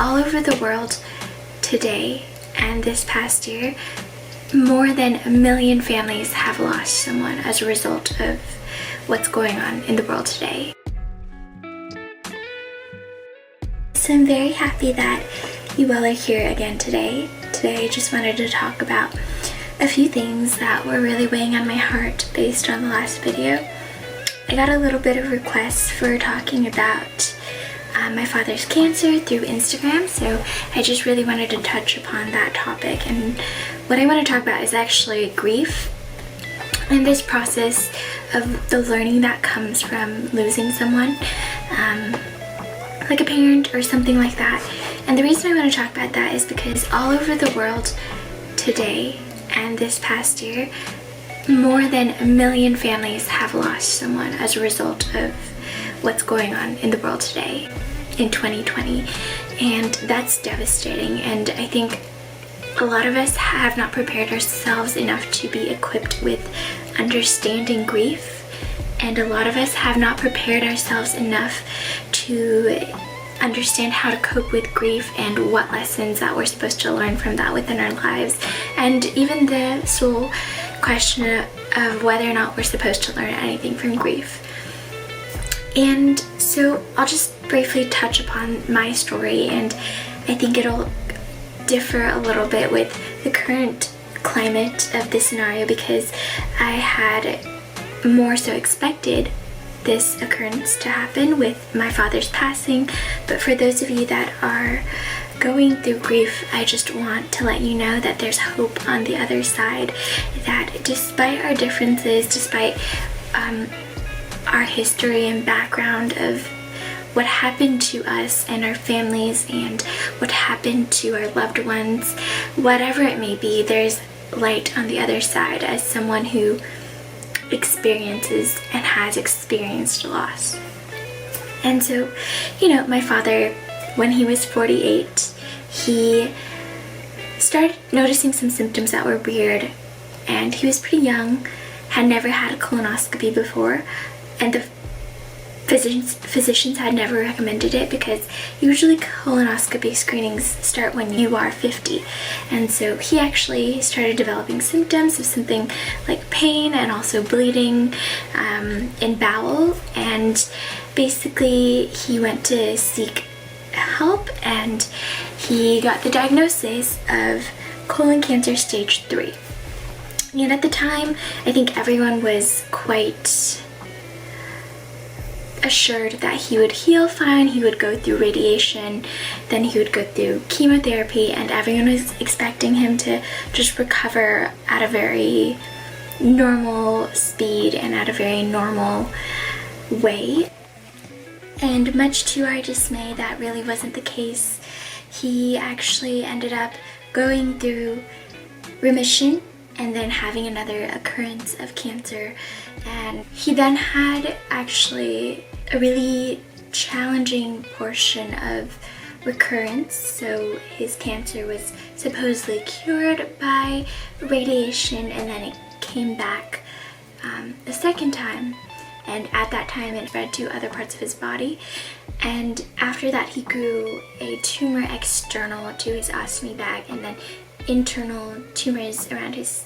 all over the world today and this past year, more than 1 million families have lost someone as a result of what's going on in the world today. So I'm very happy that you all are here again today. Today I just wanted to talk about a few things that were really weighing on my heart based on the last video. I got a little bit of requests for talking about my father's cancer through Instagram, so I just really wanted to touch upon that topic. And what I want to talk about is actually grief and this process of the learning that comes from losing someone, like a parent or something like that. And the reason I want to talk about that is because all over the world today and this past year, more than 1 million families have lost someone as a result of what's going on in the world today in 2020, and that's devastating. And I think a lot of us have not prepared ourselves enough to be equipped with understanding grief, and a lot of us have not prepared ourselves enough to understand how to cope with grief and what lessons that we're supposed to learn from that within our lives, and even the sole question of whether or not we're supposed to learn anything from grief. And so I'll just briefly touch upon my story, and I think it'll differ a little bit with the current climate of this scenario because I had more so expected this occurrence to happen with my father's passing. But for those of you that are going through grief, I just want to let you know that there's hope on the other side, that despite our differences, despite our history and background of what happened to us and our families and what happened to our loved ones, whatever it may be, there's light on the other side as someone who experiences and has experienced loss. And so, my father, when he was 48, he started noticing some symptoms that were weird, and he was pretty young, had never had a colonoscopy before, and the physicians had never recommended it because usually colonoscopy screenings start when you are 50. And so he actually started developing symptoms of something like pain and also bleeding in bowel, and basically he went to seek help and he got the diagnosis of colon cancer stage 3. And at the time, I think everyone was quite assured that he would heal fine, he would go through radiation, then he would go through chemotherapy, and everyone was expecting him to just recover at a very normal speed and at a very normal way. And much to our dismay, that really wasn't the case. He actually ended up going through remission and then having another occurrence of cancer. And he then had actually a really challenging portion of recurrence. So his cancer was supposedly cured by radiation, and then it came back a second time. And at that time it spread to other parts of his body. And after that he grew a tumor external to his ostomy bag, and then internal tumors around his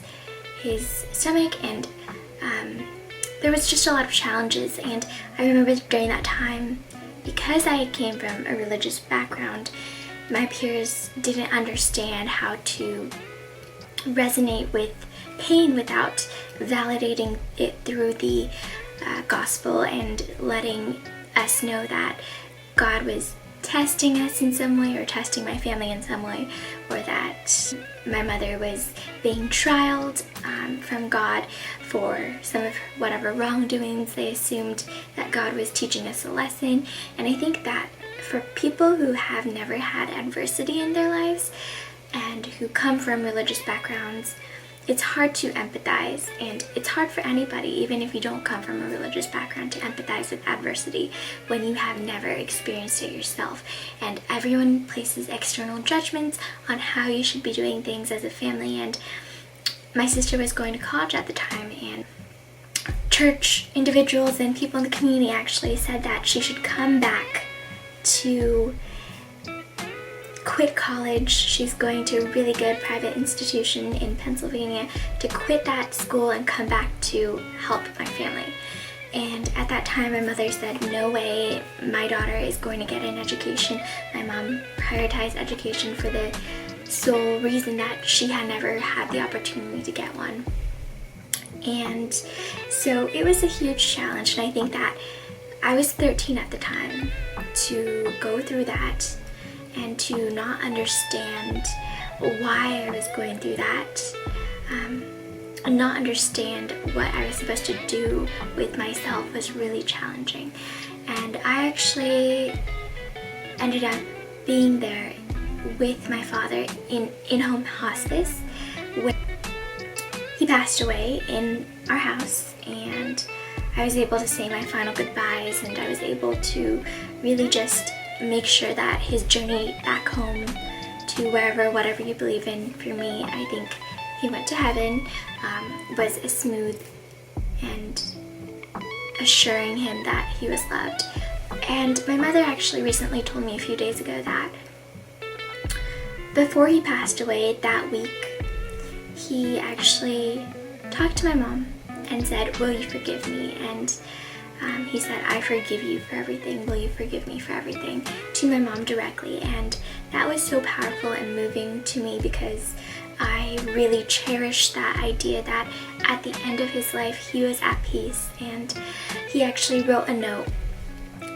stomach, and there was just a lot of challenges. And I remember during that time, because I came from a religious background, my peers didn't understand how to resonate with pain without validating it through the gospel and letting us know that God was testing us in some way, or testing my family in some way, or that my mother was being trialed from God for some of whatever wrongdoings. They assumed that God was teaching us a lesson. And I think that for people who have never had adversity in their lives and who come from religious backgrounds, it's hard to empathize, and it's hard for anybody, even if you don't come from a religious background, to empathize with adversity when you have never experienced it yourself. And everyone places external judgments on how you should be doing things as a family. And my sister was going to college at the time, and church individuals and people in the community actually said that she should come back to quit college. She's going to a really good private institution in Pennsylvania, to quit that school and come back to help my family. And at that time, my mother said, no way, my daughter is going to get an education. My mom prioritized education for the sole reason that she had never had the opportunity to get one. And so it was a huge challenge, and I think that I was 13 at the time, to go through that and to not understand why I was going through that, and not understand what I was supposed to do with myself was really challenging. And I actually ended up being there with my father in in-home hospice when he passed away in our house, and I was able to say my final goodbyes, and I was able to really just make sure that his journey back home to wherever, whatever you believe in, for me, I think he went to heaven, was a smooth and assuring him that he was loved. And my mother actually recently told me a few days ago that before he passed away that week, he actually talked to my mom and said, will you forgive me? And he said, I forgive you for everything. Will you forgive me for everything? To my mom directly. And that was so powerful and moving to me, because I really cherished that idea that at the end of his life, he was at peace. And he actually wrote a note.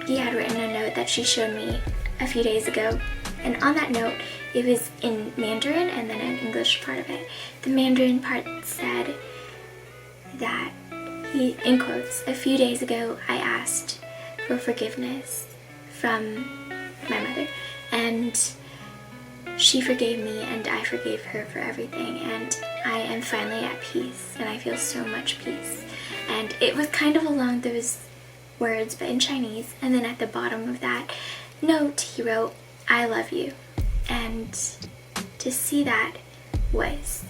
He had written a note that she showed me a few days ago. And on that note, it was in Mandarin and then an English part of it. The Mandarin part said that he, in quotes, a few days ago I asked for forgiveness from my mother, and she forgave me and I forgave her for everything, and I am finally at peace, and I feel so much peace. And it was kind of along those words, but in Chinese. And then at the bottom of that note he wrote, I love you. And to see that was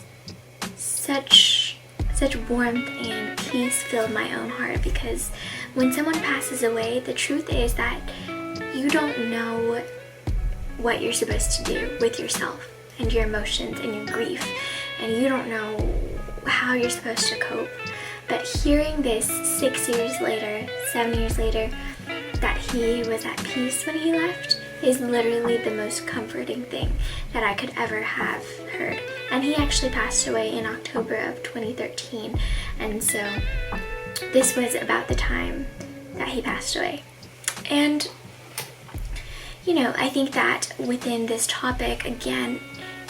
such warmth and peace filled my own heart, because when someone passes away, the truth is that you don't know what you're supposed to do with yourself and your emotions and your grief, and you don't know how you're supposed to cope. But hearing this 6 years later, 7 years later, that he was at peace when he left, is literally the most comforting thing that I could ever have heard. And he actually passed away in October of 2013, and so this was about the time that he passed away. And you know, I think that within this topic, again,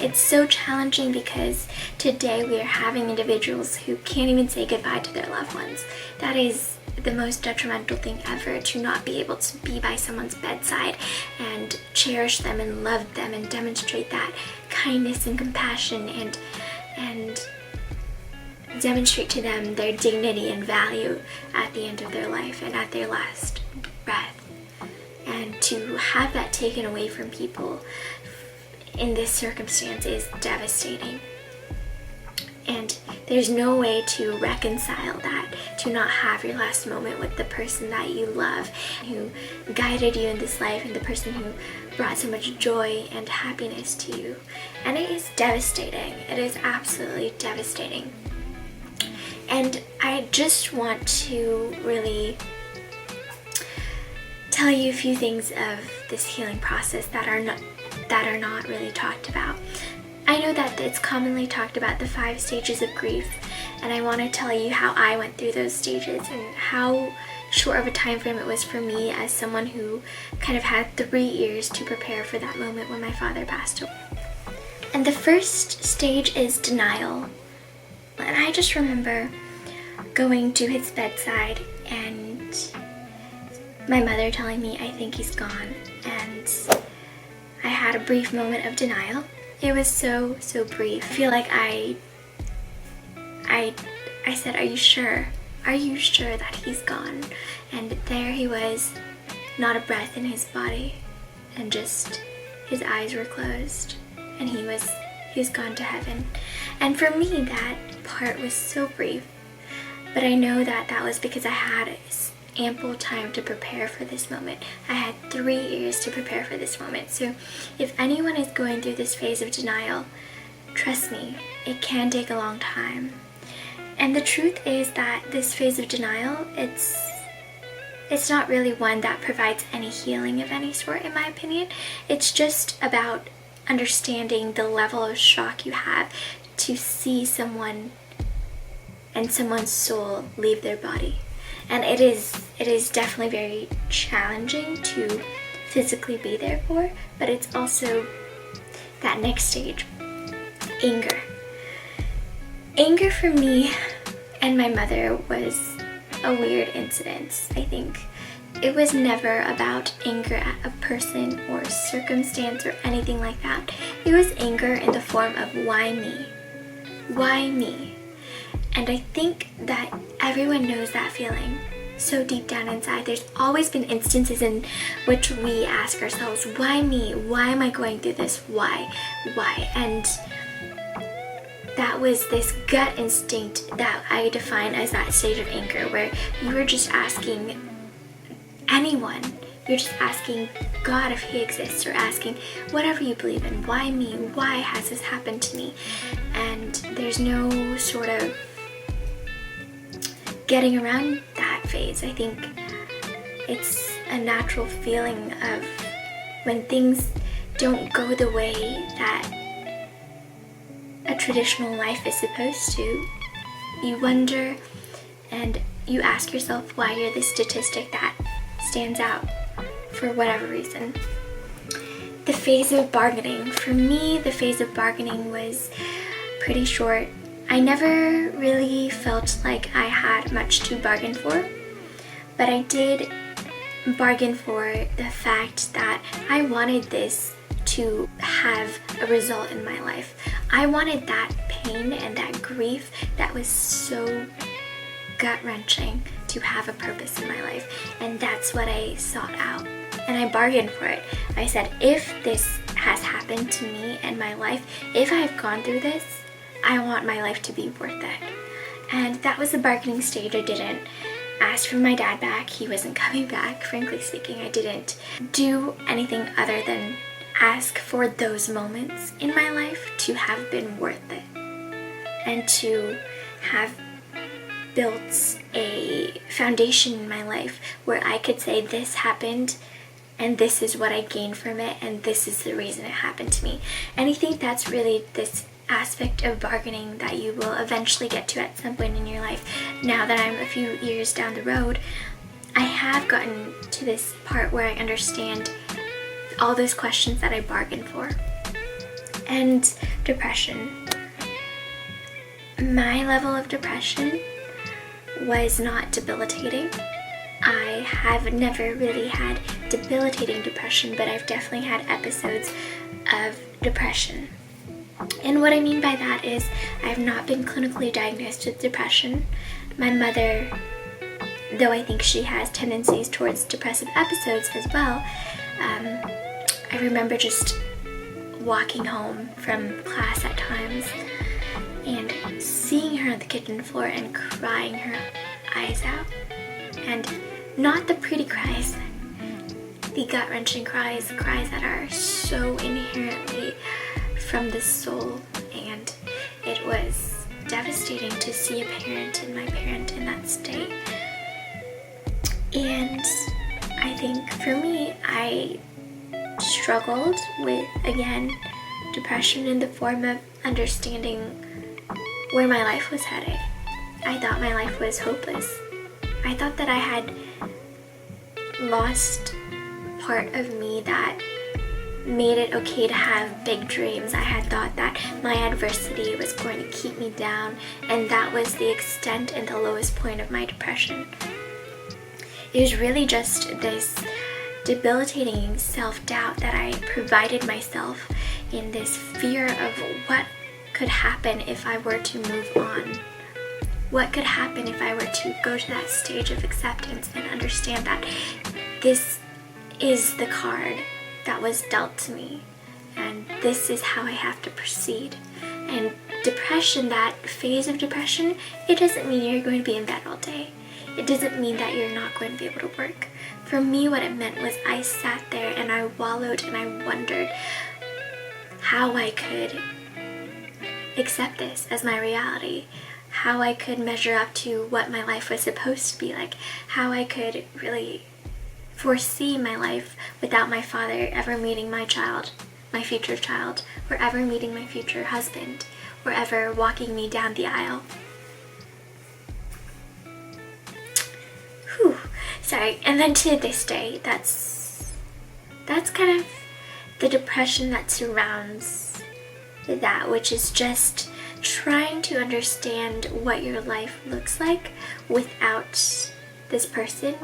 it's so challenging, because today we are having individuals who can't even say goodbye to their loved ones. That is the most detrimental thing ever, to not be able to be by someone's bedside and cherish them and love them and demonstrate that kindness and compassion, and demonstrate to them their dignity and value at the end of their life and at their last breath. And to have that taken away from people in this circumstance is devastating. And there's no way to reconcile that, to not have your last moment with the person that you love, who guided you in this life, and the person who brought so much joy and happiness to you. And it is devastating. It is absolutely devastating. And I just want to really tell you a few things of this healing process that are not really talked about. I know that it's commonly talked about, the 5 stages of grief, and I want to tell you how I went through those stages and how short of a time frame it was for me as someone who kind of had 3 years to prepare for that moment when my father passed away. And the first stage is denial. And I just remember going to his bedside and my mother telling me, I think he's gone. And I had a brief moment of denial. It was so brief. I feel like I said, are you sure? Are you sure that he's gone? And there he was, not a breath in his body, and just his eyes were closed, and he was gone to heaven. And for me, that part was so brief. But I know that that was because I had ample time to prepare for this moment. I had 3 years to prepare for this moment. So if anyone is going through this phase of denial, trust me, it can take a long time. And the truth is that this phase of denial, it's not really one that provides any healing of any sort, in my opinion. It's just about understanding the level of shock you have to see someone and someone's soul leave their body. And it is definitely very challenging to physically be there for, but it's also that next stage, anger. Anger for me and my mother was a weird incident, I think. It was never about anger at a person or circumstance or anything like that. It was anger in the form of why me? Why me? And I think that everyone knows that feeling so deep down inside. There's always been instances in which we ask ourselves, why me? Why am I going through this? Why? And that was this gut instinct that I define as that stage of anger, where you were just asking anyone, you're just asking God if He exists, or asking whatever you believe in, why me? Why has this happened to me? And there's no sort of getting around that phase. I think it's a natural feeling of when things don't go the way that a traditional life is supposed to, you wonder and you ask yourself why you're the statistic that stands out for whatever reason. The phase of bargaining. For me, the phase of bargaining was pretty short. I never really felt like I had much to bargain for, but I did bargain for the fact that I wanted this to have a result in my life. I wanted that pain and that grief that was so gut-wrenching to have a purpose in my life, and that's what I sought out, and I bargained for it. I said, if this has happened to me and my life, if I've gone through this, I want my life to be worth it. And that was the bargaining stage. I didn't ask for my dad back. He wasn't coming back, frankly speaking. I didn't do anything other than ask for those moments in my life to have been worth it, and to have built a foundation in my life where I could say this happened and this is what I gained from it and this is the reason it happened to me. And I think that's really this aspect of bargaining that you will eventually get to at some point in your life. Now that I'm a few years down the road, I have gotten to this part where I understand all those questions that I bargained for. And depression. My level of depression was not debilitating. I have never really had debilitating depression, but I've definitely had episodes of depression. And what I mean by that is I've not been clinically diagnosed with depression. My mother, though I think she has tendencies towards depressive episodes as well, I remember just walking home from class at times and seeing her on the kitchen floor and crying her eyes out. And not the pretty cries, the gut-wrenching cries that are so inherently from the soul. And it was devastating to see a parent and my parent in that state. And I think for me, I struggled with, again, depression in the form of understanding where my life was headed. I thought my life was hopeless. I thought that I had lost part of me that made it okay to have big dreams. I had thought that my adversity was going to keep me down, and that was the extent and the lowest point of my depression. It was really just this debilitating self-doubt that I provided myself in this fear of what could happen if I were to move on. What could happen if I were to go to that stage of acceptance and understand that this is the card that was dealt to me, and this is how I have to proceed. And depression, that phase of depression, it doesn't mean you're going to be in bed all day. it doesn't mean that you're not going to be able to work. For me, what it meant was I sat there and I wallowed and I wondered how I could accept this as my reality, how I could measure up to what my life was supposed to be like, how I could really foresee my life without my father ever meeting my child, my future child, or ever meeting my future husband, or ever walking me down the aisle. Whew, sorry. And then to this day, that's kind of the depression that surrounds that, which is just trying to understand what your life looks like without this person,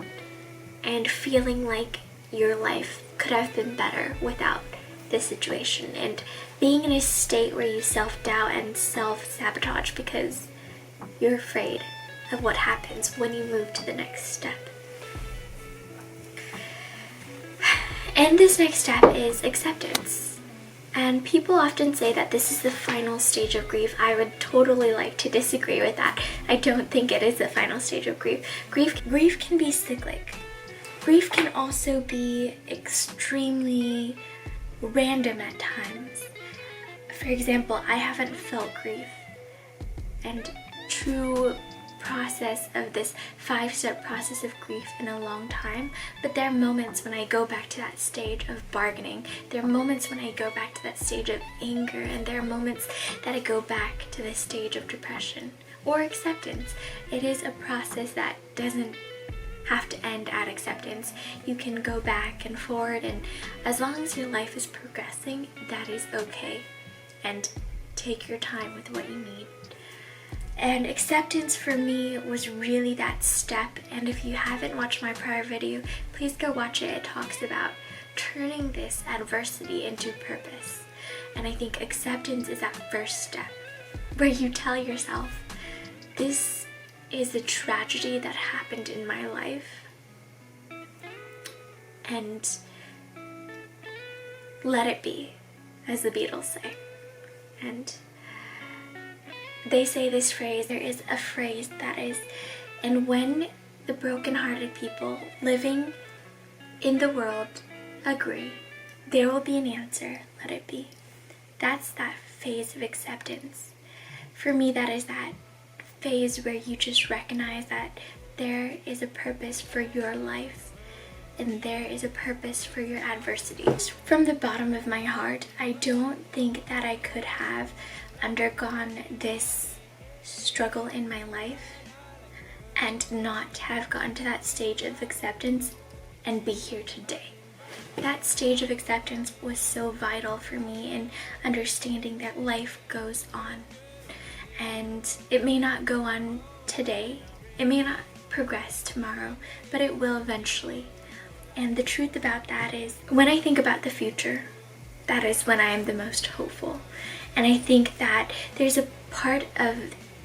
and feeling like your life could have been better without this situation, and being in a state where you self-doubt and self-sabotage because you're afraid of what happens when you move to the next step. And this next step is acceptance. And people often say that this is the final stage of grief. I would totally like to disagree with that. I don't think it is the final stage of grief. Grief can be cyclic. Grief can also be extremely random at times. For example, I haven't felt grief and true process of this 5-step process of grief in a long time, but there are moments when I go back to that stage of bargaining. There are moments when I go back to that stage of anger, and there are moments that I go back to the stage of depression or acceptance. It is a process that doesn't have to end at acceptance. You can go back and forward, and as long as your life is progressing, that is okay. And take your time with what you need. And acceptance for me was really that step, and if you haven't watched my prior video, please go watch it. It talks about turning this adversity into purpose. And I think acceptance is that first step where you tell yourself, this is a tragedy that happened in my life, and let it be, as the Beatles say. And they say this phrase, there is a phrase that is, and when the broken-hearted people living in the world agree, there will be an answer, let it be. That's that phase of acceptance. For me, that is that phase where you just recognize that there is a purpose for your life, and there is a purpose for your adversities. From the bottom of my heart, I don't think that I could have undergone this struggle in my life and not have gotten to that stage of acceptance and be here today. That stage of acceptance was so vital for me in understanding that life goes on. And it may not go on today, it may not progress tomorrow, but it will eventually. And the truth about that is, when I think about the future, that is when I am the most hopeful. And I think that there's a part of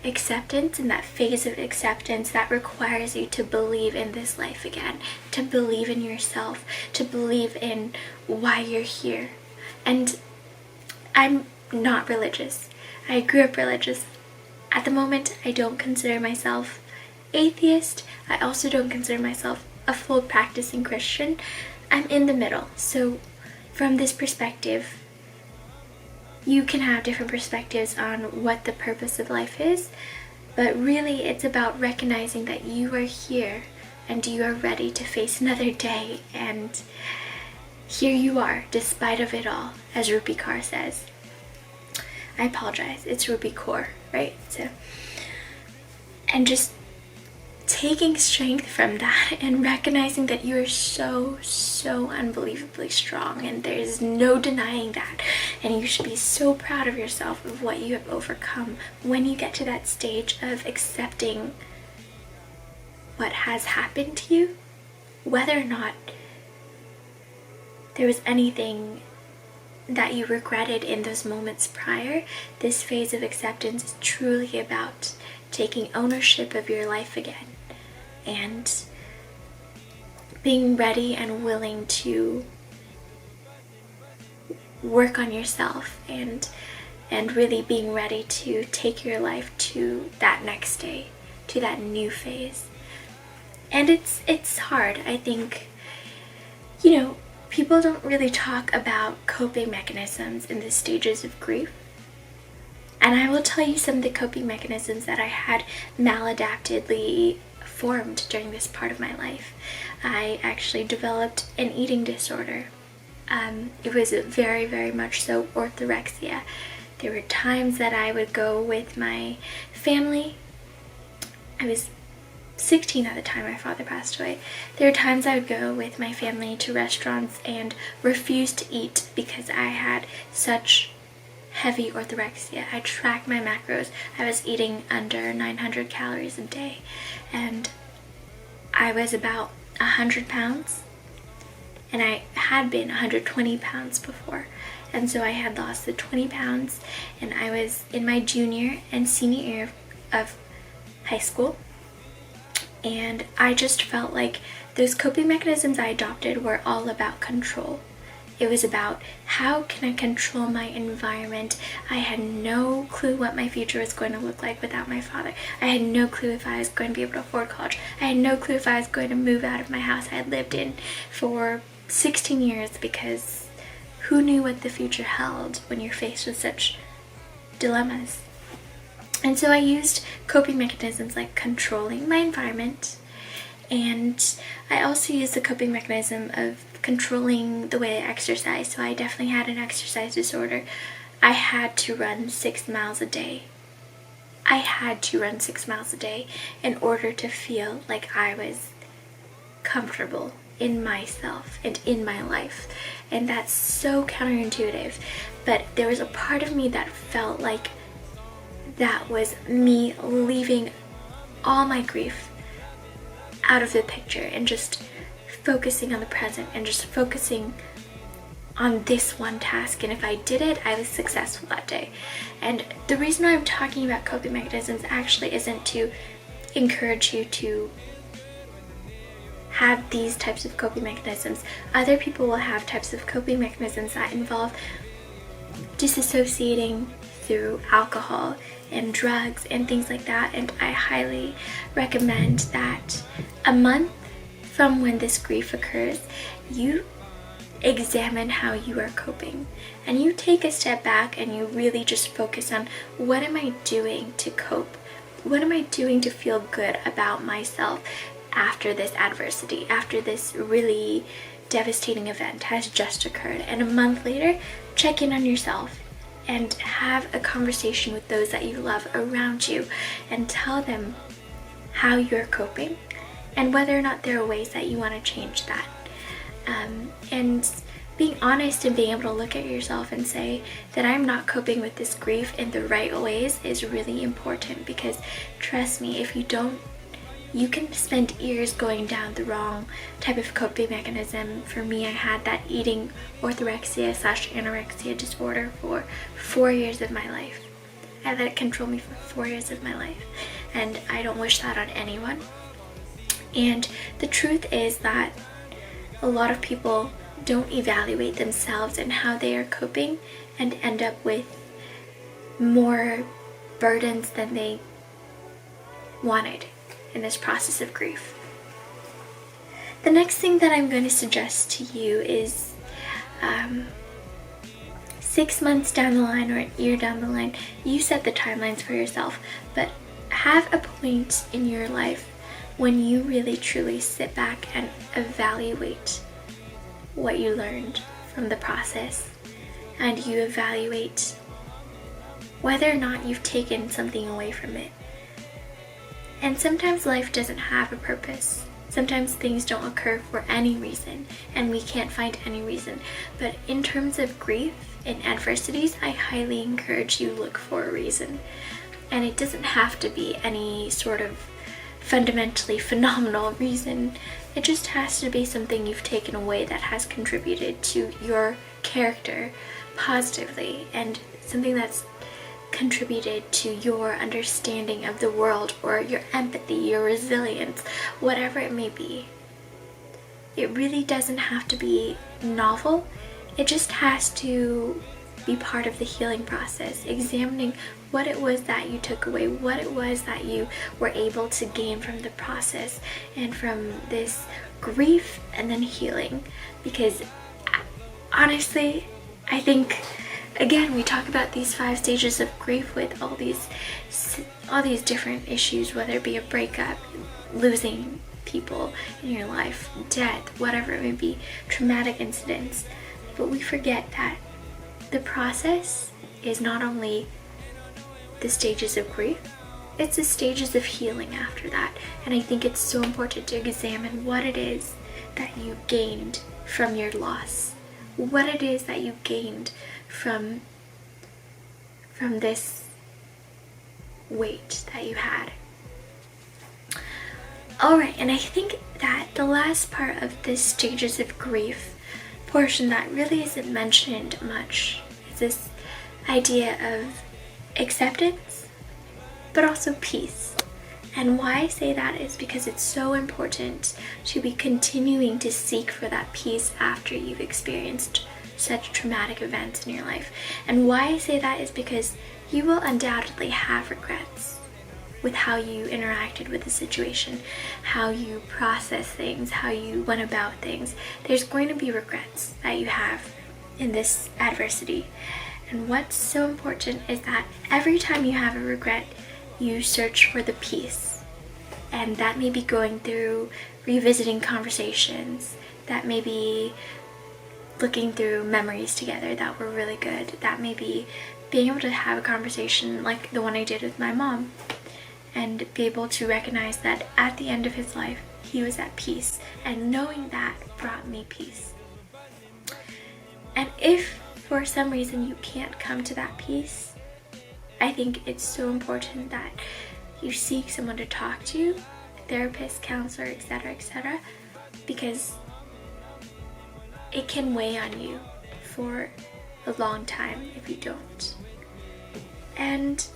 acceptance, in that phase of acceptance, that requires you to believe in this life again, to believe in yourself, to believe in why you're here. And I'm not religious. I grew up religious. At the moment, I don't consider myself atheist. I also don't consider myself a full practicing Christian. I'm in the middle. So from this perspective, you can have different perspectives on what the purpose of life is, but really it's about recognizing that you are here and you are ready to face another day, and here you are despite of it all, as Rupi Kaur says. I apologize, it's Rupi Kaur, right? So, and taking strength from that and recognizing that you are so unbelievably strong, and there is no denying that, and you should be so proud of yourself of what you have overcome when you get to that stage of accepting what has happened to you, whether or not there was anything that you regretted in those moments prior. This phase of acceptance is truly about taking ownership of your life again and being ready and willing to work on yourself, and really being ready to take your life to that next day, to that new phase. And it's hard. I think, you know, people don't really talk about coping mechanisms in the stages of grief. And I will tell you some of the coping mechanisms that I had maladaptedly formed during this part of my life. I actually developed an eating disorder. It was very, very much so orthorexia. There were times that I would go with my family. I was 16 at the time my father passed away. There were times I would go with my family to restaurants and refuse to eat because I had such heavy orthorexia. I tracked my macros. I was eating under 900 calories a day, and I was about 100 pounds, and I had been 120 pounds before. And so I had lost the 20 pounds, and I was in my junior and senior year of high school. And I just felt like those coping mechanisms I adopted were all about control. It was about, how can I control my environment? I had no clue what my future was going to look like without my father. I had no clue if I was going to be able to afford college. I had no clue if I was going to move out of my house I had lived in for 16 years, because who knew what the future held when you're faced with such dilemmas? And so I used coping mechanisms like controlling my environment, and I also used the coping mechanism of controlling the way I exercise. So I definitely had an exercise disorder. I had to run 6 miles a day. I had to run 6 miles a day in order to feel like I was comfortable in myself and in my life. And that's so counterintuitive, but there was a part of me that felt like that was me leaving all my grief out of the picture and just focusing on the present and just focusing on this one task. And if I did it, I was successful that day. And the reason I'm talking about coping mechanisms actually isn't to encourage you to have these types of coping mechanisms. Other people will have types of coping mechanisms that involve disassociating through alcohol and drugs and things like that. And I highly recommend that a month from when this grief occurs, you examine how you are coping, and you take a step back and you really just focus on, what am I doing to cope? What am I doing to feel good about myself after this adversity, after this really devastating event has just occurred? And a month later, check in on yourself and have a conversation with those that you love around you and tell them how you're coping and whether or not there are ways that you want to change that. And being honest and being able to look at yourself and say that I'm not coping with this grief in the right ways is really important, because trust me, if you don't, you can spend years going down the wrong type of coping mechanism. For me, I had that eating orthorexia/anorexia disorder for 4 years of my life. I let it control me for 4 years of my life, and I don't wish that on anyone. And the truth is that a lot of people don't evaluate themselves and how they are coping and end up with more burdens than they wanted in this process of grief. The next thing that I'm going to suggest to you is 6 months down the line or a year down the line, you set the timelines for yourself, but have a point in your life when you really truly sit back and evaluate what you learned from the process, and you evaluate whether or not you've taken something away from it. And sometimes life doesn't have a purpose. Sometimes things don't occur for any reason, and we can't find any reason. But in terms of grief and adversities, I highly encourage you look for a reason. And it doesn't have to be any sort of fundamentally phenomenal reason. It just has to be something you've taken away that has contributed to your character positively, and something that's contributed to your understanding of the world, or your empathy, your resilience, whatever it may be. It really doesn't have to be novel. It just has to be part of the healing process, examining what it was that you took away, what it was that you were able to gain from the process and from this grief and then healing. Because honestly, I think, again, we talk about these 5 stages of grief with all these different issues, whether it be a breakup, losing people in your life, death, whatever it may be, traumatic incidents. But we forget that the process is not only the stages of grief, it's the stages of healing after that. And I think it's so important to examine what it is that you gained from your loss, what it is that you gained from this weight that you had. Alright, and I think that the last part of this stages of grief portion that really isn't mentioned much is this idea of acceptance, but also peace. And why I say that is because it's so important to be continuing to seek for that peace after you've experienced such traumatic events in your life. And why I say that is because you will undoubtedly have regrets with how you interacted with the situation, how you process things, how you went about things. There's going to be regrets that you have in this adversity. And what's so important is that every time you have a regret, you search for the peace. And that may be going through revisiting conversations, that may be looking through memories together that were really good, that may be being able to have a conversation like the one I did with my mom, and be able to recognize that at the end of his life, he was at peace. And knowing that brought me peace. And if for some reason you can't come to that peace, I think it's so important that you seek someone to talk to, therapist, counselor, etc., because it can weigh on you for a long time if you don't. And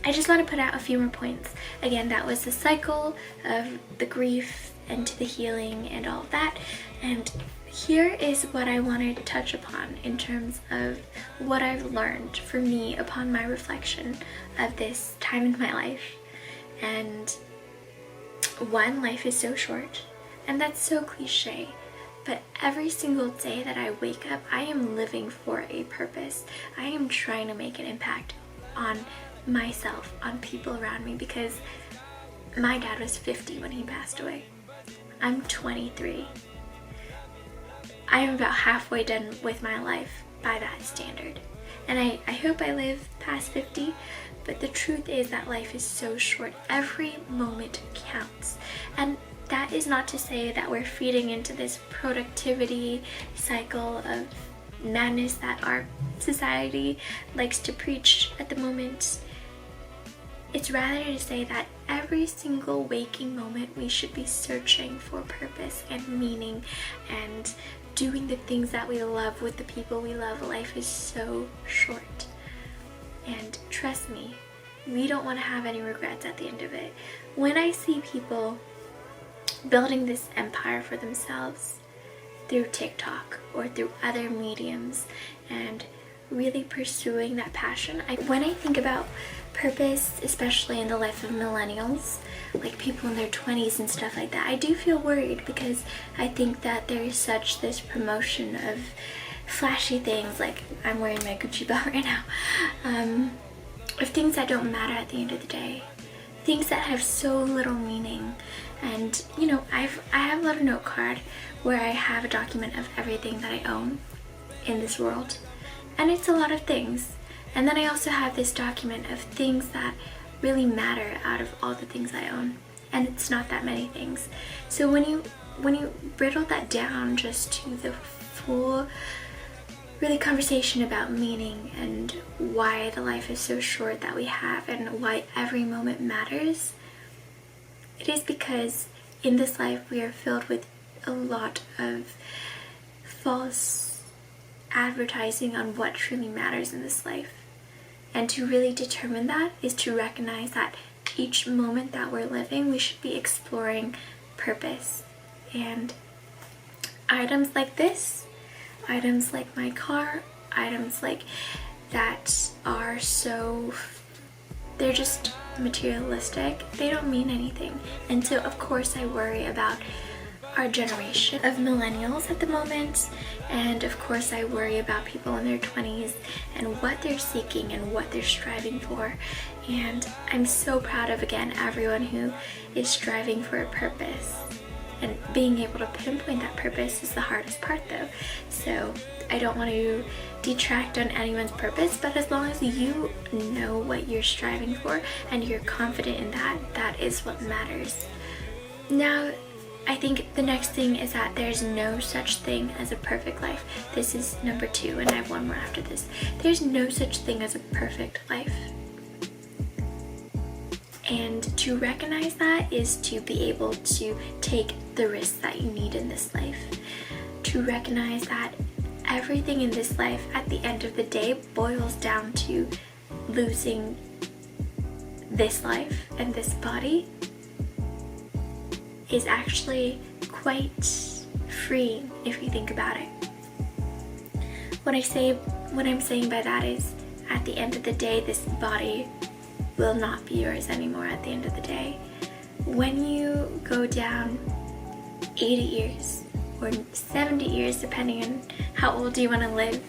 I just want to put out a few more points. Again, that was the cycle of the grief and to the healing and all of that. And here is what I wanted to touch upon in terms of what I've learned for me upon my reflection of this time in my life. And one, life is so short, and that's so cliche. But every single day that I wake up, I am living for a purpose. I am trying to make an impact on myself, on people around me, because my dad was 50 when he passed away. I'm 23. I am about halfway done with my life by that standard. And I hope I live past 50, but the truth is that life is so short. Every moment counts. And that is not to say that we're feeding into this productivity cycle of madness that our society likes to preach at the moment. It's rather to say that every single waking moment we should be searching for purpose and meaning and doing the things that we love with the people we love. Life is so short. And trust me, we don't want to have any regrets at the end of it. When I see people building this empire for themselves through TikTok or through other mediums and really pursuing that passion, when I think about purpose, especially in the life of millennials, like people in their 20s and stuff like that, I do feel worried, because I think that there is such this promotion of flashy things, like I'm wearing my Gucci belt right now, of things that don't matter at the end of the day, things that have so little meaning. And you know, I have a little note card where I have a document of everything that I own in this world, and it's a lot of things. And then I also have this document of things that really matter out of all the things I own, and it's not that many things. So when you brittle that down just to the full really conversation about meaning and why the life is so short that we have and why every moment matters, it is because in this life we are filled with a lot of false advertising on what truly matters in this life. And to really determine that is to recognize that each moment that we're living, we should be exploring purpose. And items like this, items like my car, items like that are so, they're just materialistic. They don't mean anything. And so of course I worry about our generation of millennials at the moment, and of course I worry about people in their 20s and what they're seeking and what they're striving for. And I'm so proud of, again, everyone who is striving for a purpose, and being able to pinpoint that purpose is the hardest part though. So I don't want to detract on anyone's purpose, but as long as you know what you're striving for and you're confident in that, that is what matters. Now, I think the next thing is that there's no such thing as a perfect life. This is number 2, and I have one more after this. There's no such thing as a perfect life. And to recognize that is to be able to take the risks that you need in this life. To recognize that everything in this life at the end of the day boils down to losing this life and this body is actually quite freeing if you think about it. What I'm saying by that is, at the end of the day, this body will not be yours anymore at the end of the day. When you go down 80 years or 70 years, depending on how old you want to live,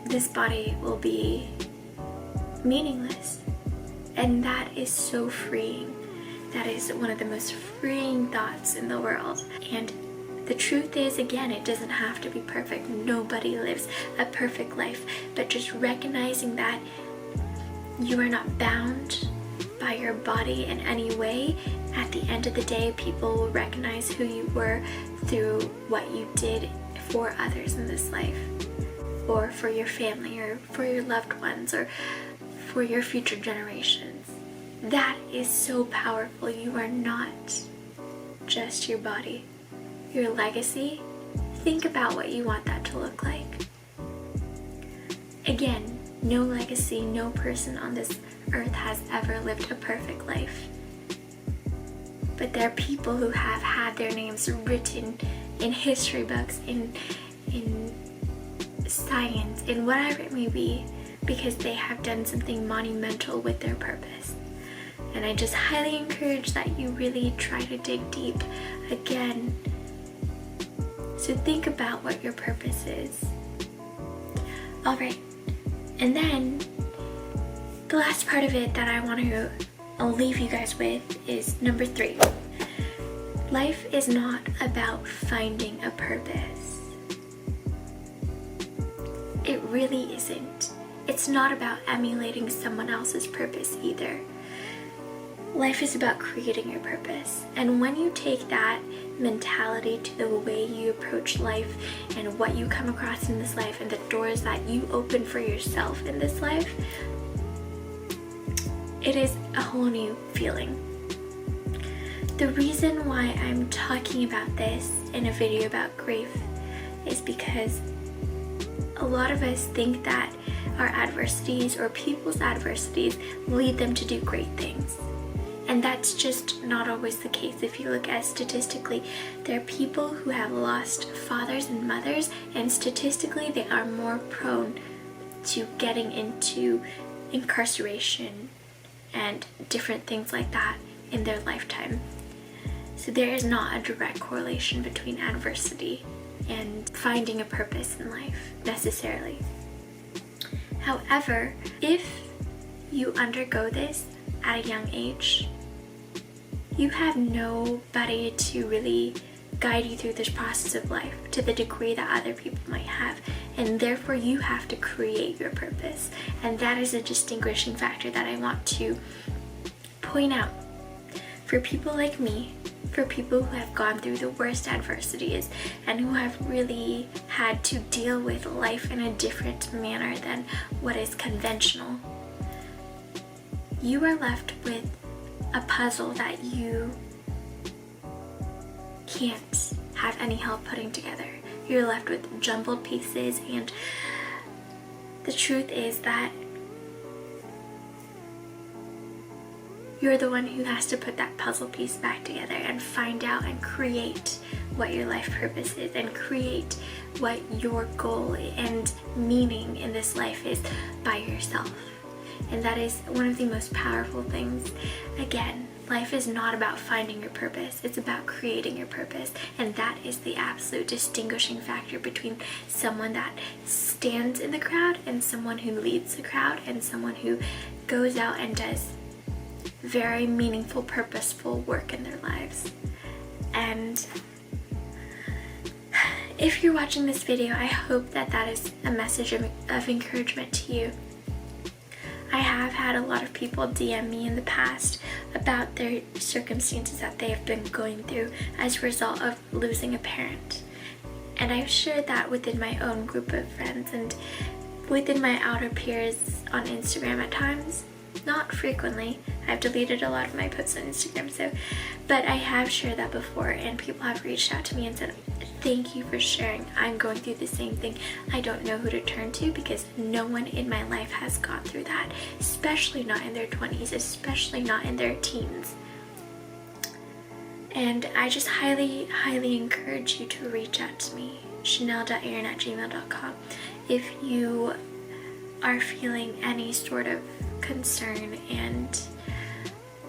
this body will be meaningless. And that is so freeing. That is one of the most freeing thoughts in the world. And the truth is, again, it doesn't have to be perfect. Nobody lives a perfect life. But just recognizing that you are not bound by your body in any way. At the end of the day, people will recognize who you were through what you did for others in this life, or for your family, or for your loved ones, or for your future generations. That is so powerful. You are not just your body. Your legacy, think about what you want that to look like. Again, no legacy, no person on this earth has ever lived a perfect life. But there are people who have had their names written in history books, in science, in whatever it may be, because they have done something monumental with their purpose. And I just highly encourage that you really try to dig deep again. So think about what your purpose is. Alright, and then the last part of it that I'll leave you guys with is number 3. Life is not about finding a purpose. It really isn't. It's not about emulating someone else's purpose either. Life is about creating your purpose. And when you take that mentality to the way you approach life and what you come across in this life and the doors that you open for yourself in this life, it is a whole new feeling. The reason why I'm talking about this in a video about grief is because a lot of us think that our adversities or people's adversities lead them to do great things. And that's just not always the case. If you look at statistically, there are people who have lost fathers and mothers, and statistically they are more prone to getting into incarceration and different things like that in their lifetime. So there is not a direct correlation between adversity and finding a purpose in life necessarily. However, if you undergo this at a young age, you have nobody to really guide you through this process of life to the degree that other people might have, and therefore you have to create your purpose. And that is a distinguishing factor that I want to point out. For people like me, for people who have gone through the worst adversities and who have really had to deal with life in a different manner than what is conventional, you are left with a puzzle that you can't have any help putting together. You're left with jumbled pieces, and the truth is that you're the one who has to put that puzzle piece back together and find out and create what your life purpose is and create what your goal and meaning in this life is by yourself. And that is one of the most powerful things. Again, life is not about finding your purpose, it's about creating your purpose. And that is the absolute distinguishing factor between someone that stands in the crowd and someone who leads the crowd and someone who goes out and does very meaningful, purposeful work in their lives. And if you're watching this video, I hope that that is a message of encouragement to you. I have had a lot of people DM me in the past about their circumstances that they have been going through as a result of losing a parent. And I've shared that within my own group of friends and within my outer peers on Instagram at times. Not frequently. I've deleted a lot of my posts on Instagram, but I have shared that before, and people have reached out to me and said, thank you for sharing. I'm going through the same thing. I don't know who to turn to because no one in my life has gone through that, especially not in their 20s, especially not in their teens. And I just highly, highly encourage you to reach out to me, CHANEL.AIREN@gmail.com, if you are feeling any sort of concern and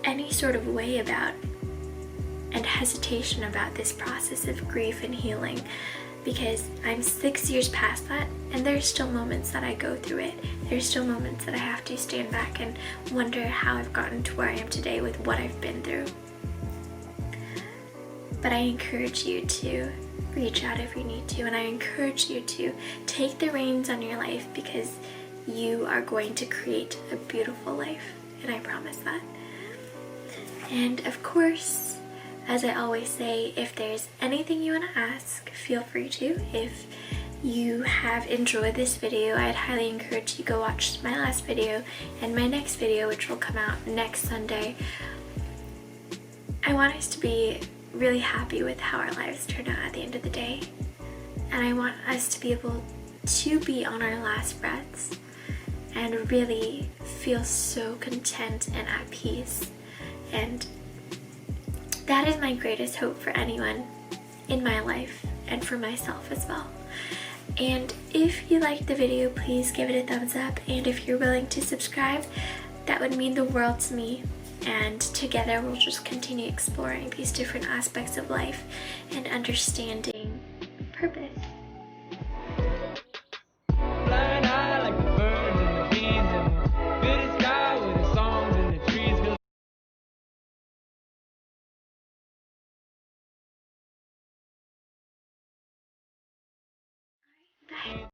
any sort of way about and hesitation about this process of grief and healing, because I'm 6 years past that and there's still moments that I go through it. There's still moments that I have to stand back and wonder how I've gotten to where I am today with what I've been through. But I encourage you to reach out if you need to, and I encourage you to take the reins on your life because you are going to create a beautiful life, and I promise that. And of course, as I always say, if there's anything you want to ask, feel free to. If you have enjoyed this video, I'd highly encourage you to go watch my last video and my next video, which will come out next Sunday. I want us to be really happy with how our lives turn out at the end of the day, and I want us to be able to be on our last breaths and really feel so content and at peace. And that is my greatest hope for anyone in my life and for myself as well. And if you liked the video, please give it a thumbs up, and if you're willing to subscribe, that would mean the world to me. And together we'll just continue exploring these different aspects of life and understanding purpose. Bye.